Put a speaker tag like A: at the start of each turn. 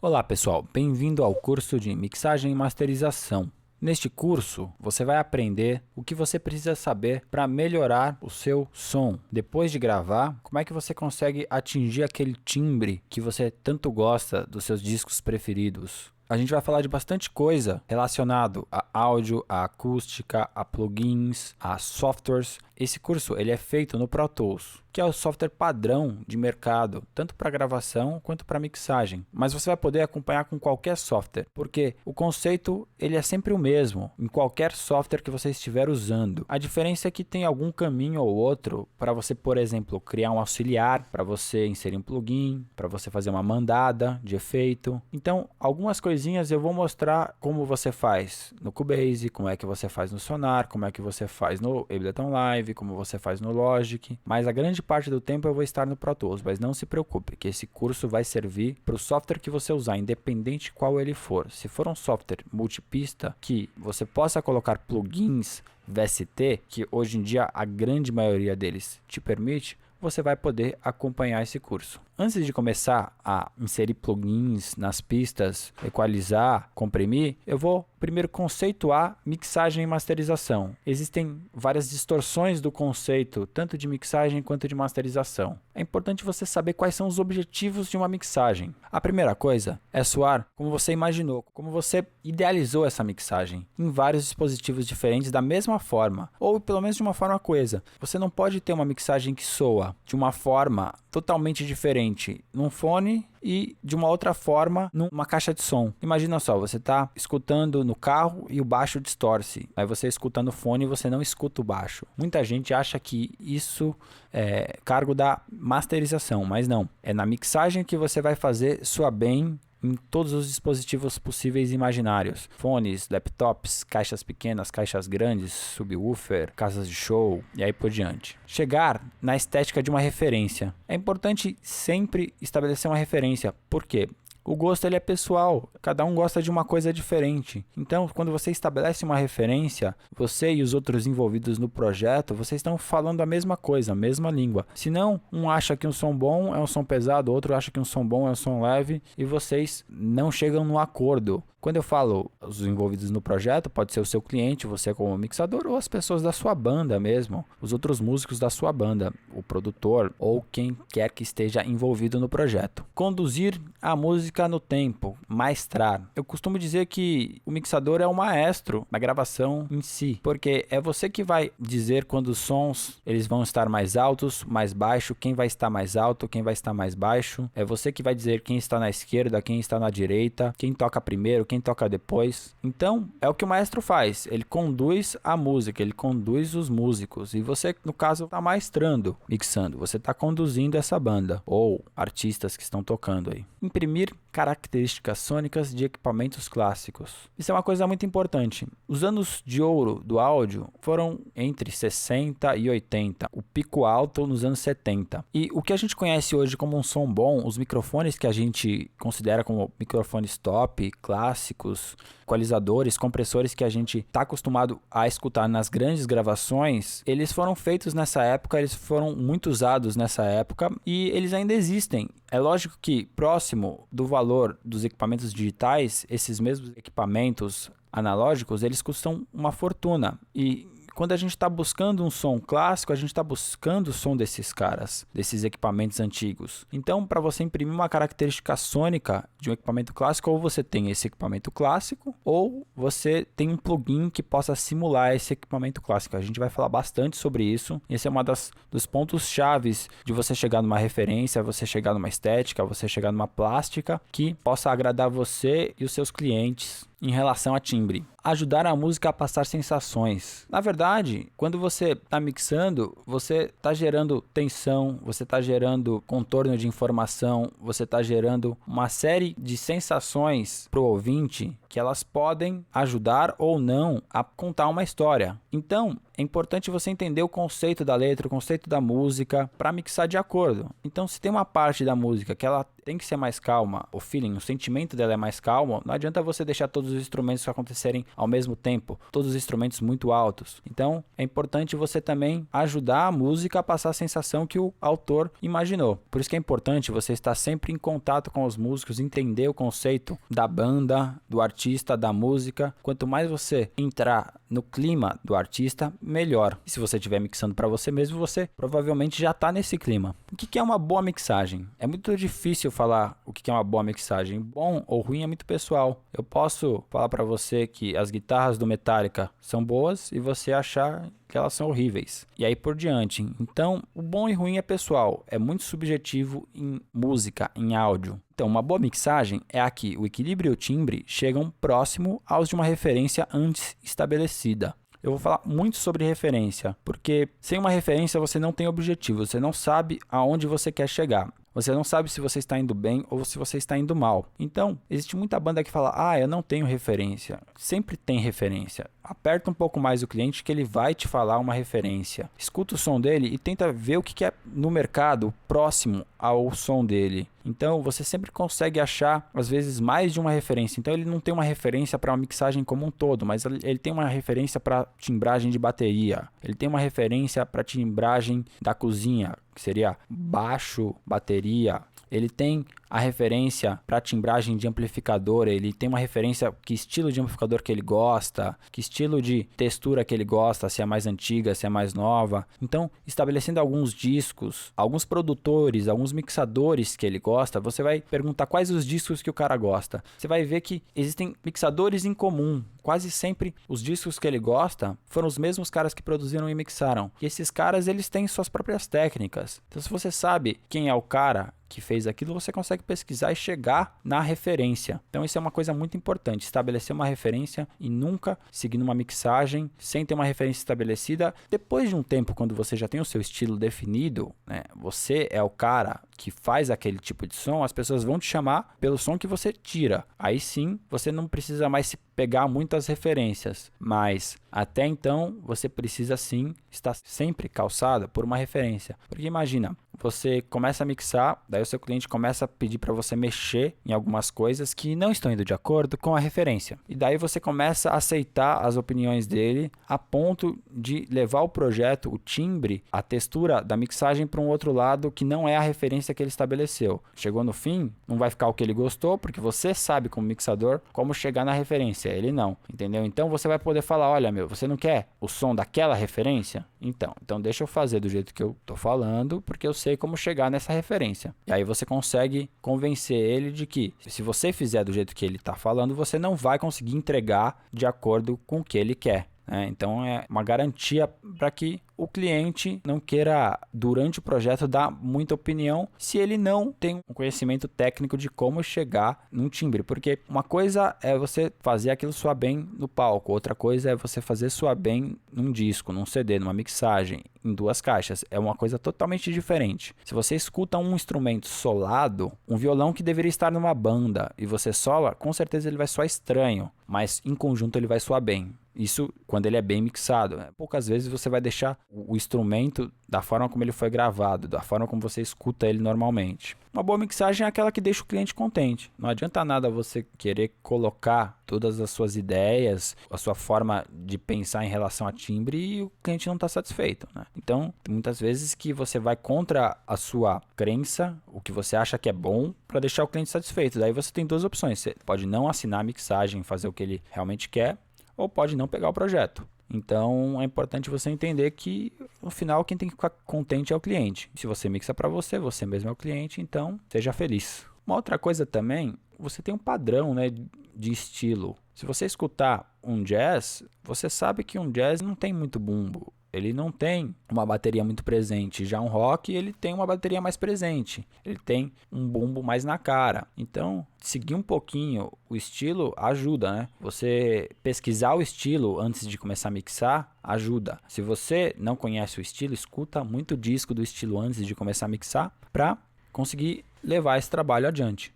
A: Olá pessoal, bem-vindo ao curso de Mixagem e Masterização. Neste curso, você vai aprender o que você precisa saber para melhorar o seu som. Depois de gravar, como é que você consegue atingir aquele timbre que você tanto gosta dos seus discos preferidos. A gente vai falar de bastante coisa relacionado a áudio, a acústica, a plugins, a softwares. Esse curso ele é feito no Pro Tools, que é o software padrão de mercado, tanto para gravação quanto para mixagem. Mas você vai poder acompanhar com qualquer software, porque o conceito ele é sempre o mesmo em qualquer software que você estiver usando. A diferença é que tem algum caminho ou outro para você, por exemplo, criar um auxiliar, para você inserir um plugin, para você fazer uma mandada de efeito. Então, algumas coisinhas eu vou mostrar como você faz no Cubase, como é que você faz no Sonar, como é que você faz no Ableton Live, como você faz no Logic, mas a grande parte do tempo eu vou estar no Pro Tools, mas não se preocupe, que esse curso vai servir para o software que você usar, independente qual ele for. Se for um software multipista, que você possa colocar plugins VST, que hoje em dia a grande maioria deles te permite, você vai poder acompanhar esse curso. Antes de começar a inserir plugins nas pistas, equalizar, comprimir, eu vou primeiro conceituar mixagem e masterização. Existem várias distorções do conceito, tanto de mixagem quanto de masterização. É importante você saber quais são os objetivos de uma mixagem. A primeira coisa é soar como você imaginou, como você idealizou essa mixagem, em vários dispositivos diferentes da mesma forma, ou pelo menos de uma forma coesa. Você não pode ter uma mixagem que soa de uma forma totalmente diferente num fone e de uma outra forma numa caixa de som. Imagina só, você está escutando no carro e o baixo distorce. Aí você escuta no fone e você não escuta o baixo. Muita gente acha que isso é cargo da masterização, mas não. É na mixagem que você vai fazer soar bem em todos os dispositivos possíveis e imaginários. Fones, laptops, caixas pequenas, caixas grandes, subwoofer, casas de show e aí por diante. Chegar na estética de uma referência. É importante sempre estabelecer uma referência. Por quê? O gosto ele é pessoal, cada um gosta de uma coisa diferente. Então, quando você estabelece uma referência, você e os outros envolvidos no projeto, vocês estão falando a mesma coisa, a mesma língua. Se não, um acha que um som bom é um som pesado, o outro acha que um som bom é um som leve e vocês não chegam no acordo. Quando eu falo os envolvidos no projeto, pode ser o seu cliente, você como mixador, ou as pessoas da sua banda mesmo, os outros músicos da sua banda, o produtor ou quem quer que esteja envolvido no projeto. Conduzir a música no tempo, maestrar. Eu costumo dizer que o mixador é o maestro na gravação em si, porque é você que vai dizer quando os sons eles vão estar mais altos, mais baixo, quem vai estar mais alto, quem vai estar mais baixo. É você que vai dizer quem está na esquerda, quem está na direita, quem toca primeiro, quem toca depois. Então, é o que o maestro faz. Ele conduz a música, ele conduz os músicos. E você, no caso, está maestrando, mixando. Você está conduzindo essa banda ou artistas que estão tocando aí. Imprimir características sônicas de equipamentos clássicos. Isso é uma coisa muito importante. Os anos de ouro do áudio foram entre 60 e 80. O pico alto nos anos 70. E o que a gente conhece hoje como um som bom, os microfones que a gente considera como microfones top, clássicos, equalizadores, compressores que a gente está acostumado a escutar nas grandes gravações, eles foram feitos nessa época, eles foram muito usados nessa época e eles ainda existem. É lógico que próximo do valor dos equipamentos digitais, esses mesmos equipamentos analógicos, eles custam uma fortuna. E quando a gente está buscando um som clássico, a gente está buscando o som desses caras, desses equipamentos antigos. Então, para você imprimir uma característica sônica de um equipamento clássico, ou você tem esse equipamento clássico, ou você tem um plugin que possa simular esse equipamento clássico. A gente vai falar bastante sobre isso. Esse é um dos pontos chaves de você chegar numa referência, você chegar numa estética, você chegar numa plástica que possa agradar você e os seus clientes em relação a timbre. Ajudar a música a passar sensações. Na verdade, quando você está mixando, você está gerando tensão, você está gerando contorno de informação, você está gerando uma série de sensações para o ouvinte que elas podem ajudar ou não a contar uma história. Então, é é importante você entender o conceito da letra, o conceito da música, para mixar de acordo. Então, se tem uma parte da música que ela tem que ser mais calma, o feeling, o sentimento dela é mais calmo, não adianta você deixar todos os instrumentos acontecerem ao mesmo tempo, todos os instrumentos muito altos. Então, é importante você também ajudar a música a passar a sensação que o autor imaginou. Por isso que é importante você estar sempre em contato com os músicos, entender o conceito da banda, do artista, da música. Quanto mais você entrar no clima do artista, melhor. E se você estiver mixando para você mesmo, você provavelmente já está nesse clima. O que é uma boa mixagem? É muito difícil falar o que é uma boa mixagem. Bom ou ruim é muito pessoal. Eu posso falar para você que as guitarras do Metallica são boas e você achar que elas são horríveis. E aí por diante. Então, o bom e ruim é pessoal. É muito subjetivo em música, em áudio. Então, uma boa mixagem é a que o equilíbrio e o timbre chegam próximo aos de uma referência antes estabelecida. Eu vou falar muito sobre referência, porque sem uma referência você não tem objetivo, você não sabe aonde você quer chegar. Você não sabe se você está indo bem ou se você está indo mal. Então, existe muita banda que fala, eu não tenho referência. Sempre tem referência. Aperta um pouco mais o cliente que ele vai te falar uma referência. Escuta o som dele e tenta ver o que é no mercado próximo ao som dele. Então, você sempre consegue achar, às vezes, mais de uma referência. Então, ele não tem uma referência para uma mixagem como um todo, mas ele tem uma referência para timbragem de bateria. Ele tem uma referência para timbragem da cozinha, que seria baixo, bateria. Ele tem a referência para timbragem de amplificador, ele tem uma referência que estilo de amplificador que ele gosta, que estilo de textura que ele gosta, se é mais antiga, se é mais nova. Então, estabelecendo alguns discos, alguns produtores, alguns mixadores que ele gosta, você vai perguntar quais os discos que o cara gosta. Você vai ver que existem mixadores em comum. Quase sempre os discos que ele gosta foram os mesmos caras que produziram e mixaram. E esses caras, eles têm suas próprias técnicas. Então, se você sabe quem é o cara que fez aquilo, você consegue pesquisar e chegar na referência. Então isso é uma coisa muito importante, estabelecer uma referência e nunca seguir numa mixagem sem ter uma referência estabelecida. Depois de um tempo, quando você já tem o seu estilo definido, né, você é o cara que faz aquele tipo de som, as pessoas vão te chamar pelo som que você tira. Aí sim, você não precisa mais se pegar muitas referências, mas até então você precisa sim estar sempre calçado por uma referência. Porque imagina, você começa a mixar, daí o seu cliente começa a pedir para você mexer em algumas coisas que não estão indo de acordo com a referência. E daí você começa a aceitar as opiniões dele a ponto de levar o projeto, o timbre, a textura da mixagem para um outro lado que não é a referência que ele estabeleceu. Chegou no fim, não vai ficar o que ele gostou, porque você sabe como mixador como chegar na referência, ele não, entendeu? Então você vai poder falar, olha você não quer o som daquela referência? Então deixa eu fazer do jeito que eu tô falando, porque eu sei como chegar nessa referência. E aí você consegue convencer ele de que se você fizer do jeito que ele tá falando, você não vai conseguir entregar de acordo com o que ele quer. Então é uma garantia para que o cliente não queira, durante o projeto, dar muita opinião se ele não tem um conhecimento técnico de como chegar num timbre. Porque uma coisa é você fazer aquilo soar bem no palco, outra coisa é você fazer soar bem num disco, num CD, numa mixagem, em 2 caixas. É uma coisa totalmente diferente. Se você escuta um instrumento solado, um violão que deveria estar numa banda, e você sola, com certeza ele vai soar estranho, mas em conjunto ele vai soar bem. Isso quando ele é bem mixado. Poucas vezes você vai deixar o instrumento da forma como ele foi gravado, da forma como você escuta ele normalmente. Uma boa mixagem é aquela que deixa o cliente contente. Não adianta nada você querer colocar todas as suas ideias, a sua forma de pensar em relação a timbre e o cliente não está satisfeito, né? Então, tem muitas vezes que você vai contra a sua crença, o que você acha que é bom, para deixar o cliente satisfeito. Daí você tem 2 opções. Você pode não assinar a mixagem, fazer o que ele realmente quer, ou pode não pegar o projeto. Então é importante você entender que no final quem tem que ficar contente é o cliente. Se você mixa para você, você mesmo é o cliente, então seja feliz. Uma outra coisa também, você tem um padrão, né, de estilo. Se você escutar um jazz, você sabe que um jazz não tem muito bumbo. Ele não tem uma bateria muito presente. Já um rock, ele tem uma bateria mais presente. Ele tem um bumbo mais na cara. Então, seguir um pouquinho o estilo ajuda, né? Você pesquisar o estilo antes de começar a mixar ajuda. Se você não conhece o estilo, escuta muito disco do estilo antes de começar a mixar para conseguir levar esse trabalho adiante.